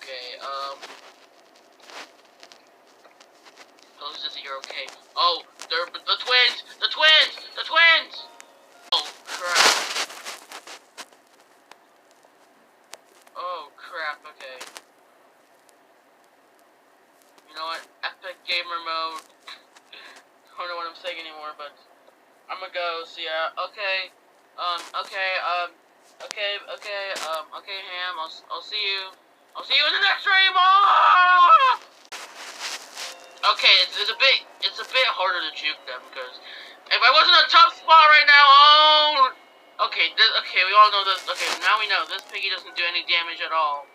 Okay, Those is you're okay. Oh, they're the twins! The twins! The twins! Oh crap. Oh crap, okay. You know what? Epic gamer mode. I don't know what I'm saying anymore, but I'm gonna go, so yeah, okay. Okay, Ham, I'll see you. I'll see you in the next stream! Oh! Okay, it's a bit harder to juke them, because if I was in a tough spot right now, oh! Okay, okay, we all know this. Okay, now we know this piggy doesn't do any damage at all.